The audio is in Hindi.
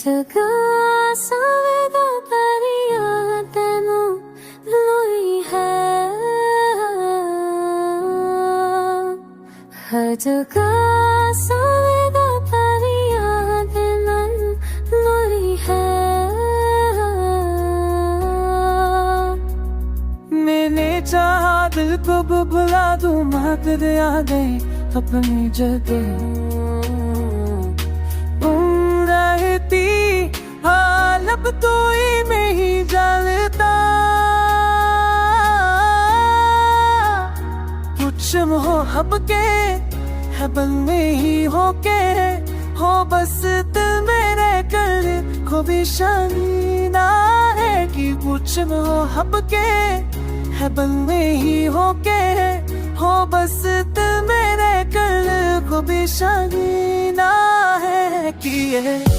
जगा सावेदा परिया तेनू लोई है हर जगह सावेदा परिया तेनू लोई है मैंने चाहा दिल को बुला दूं मात दिया दे अपनी जगह अब तो ही में ही जलता कुछ मोहब्ब के है बन में ही होके हो बस दिल मेरे कर को भी शानी ना है कि कुछ मोहब्ब के है बन में ही होके हो बस दिल मेरे कर को भी शानी ना है कि ये